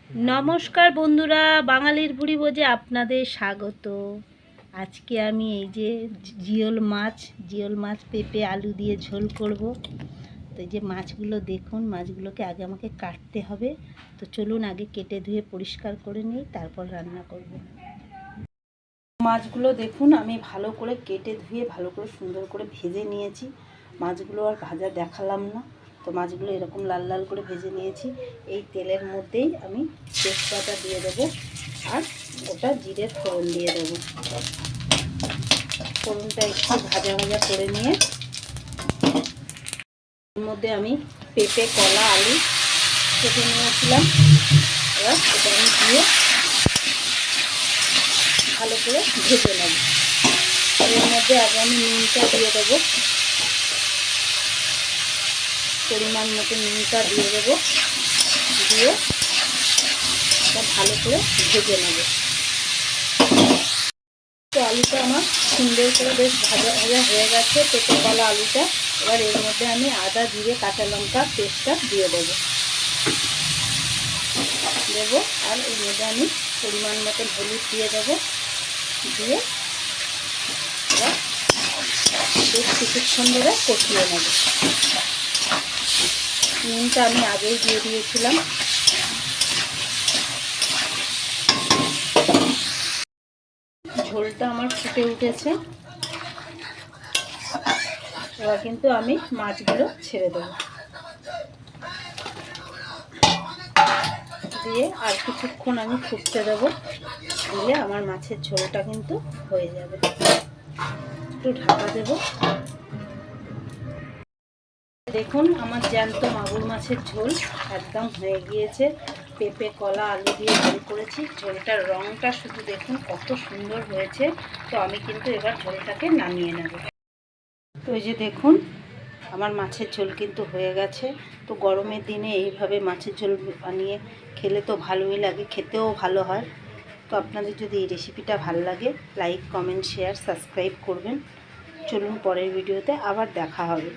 नमस्कार बंधुरा बांगालिर बुड़ी बोझे आपनादेर स्वागत। आज के आमी এই যে জিওল মাছ পেঁপে आलू দিয়ে झोल करब। तो এই যে মাছগুলো দেখুন, মাছগুলোকে আগে আমাকে কাটতে হবে। তো চলুন আগে কেটে ধুয়ে পরিষ্কার করে নিই, তারপর রান্না করব। মাছগুলো দেখুন আমি ভালো করে কেটে ধুয়ে ভালো করে সুন্দর করে ভেজে নিয়েছি। মাছগুলো আর ভাজা দেখালাম না। তো মাছগুলো এরকম লাল লাল করে ভেজে নিয়েছি। এই তেলের মধ্যেই আমি তেজপাতা দিয়ে দেবো আর ওটা জিরের ফোড়ন দিয়ে দেবো। ফোড়নটা একটু ভাজা ভাজা করে নিয়ে এর মধ্যে আমি পেঁপে, কলা, আলু কেটে নিয়েছিলাম। এবার এটা আমি দিয়ে ভালো করে ভেজে নেব। এর মধ্যে আগে আমি নুনটা দিয়ে দেবো, পরিমাণ মতো নুনটা দিয়ে দেবো, দিয়ে ভালো করে ভেজে নেব। তো আলুটা আমার সুন্দর করে বেশ ভাজা ভাজা হয়ে গেছে, পেঁপে, কলা, আলুটা। এবার এর মধ্যে আমি আদা, জিরে, কাঁচা লঙ্কা পেস্টটা দিয়ে দেবো আর এর মধ্যে আমি পরিমাণ মতো হলুদ দিয়ে দেবো, দিয়ে এবার বেশ কিছুক্ষণ ধরে কষিয়ে নেব। নুনটা আমি আগেই দিয়ে দিয়েছিলাম। ঝোলটা আমার ফুটে উঠেছে। এবার কিন্তু আমি মাছগুলো ছেড়ে দেবো, দিয়ে আর কিছুক্ষণ আমি ফুটতে দেবো। দিলে আমার মাছের ঝোলটা কিন্তু হয়ে যাবে। একটু ঢাকা দেব। দেখুন আমার জ্যান্ত মাগুর মাছের ঝোল একদম হয়ে গিয়েছে। পেঁপে, কলা, আলু দিয়ে ঝোল করেছি। ঝোলটার রঙটা শুধু দেখুন কত সুন্দর হয়েছে। তো আমি কিন্তু এবার ঝোলটাকে নামিয়ে নেব। তো এই যে দেখুন আমার মাছের ঝোল কিন্তু হয়ে গেছে। তো গরমের দিনে এইভাবে মাছের ঝোল বানিয়ে খেলে তো ভালোই লাগে, খেতেও ভালো হয়। তো আপনাদের যদি এই রেসিপিটা ভালো লাগে লাইক, কমেন্ট, শেয়ার, সাবস্ক্রাইব করবেন। চলুন পরের ভিডিওতে আবার দেখা হবে।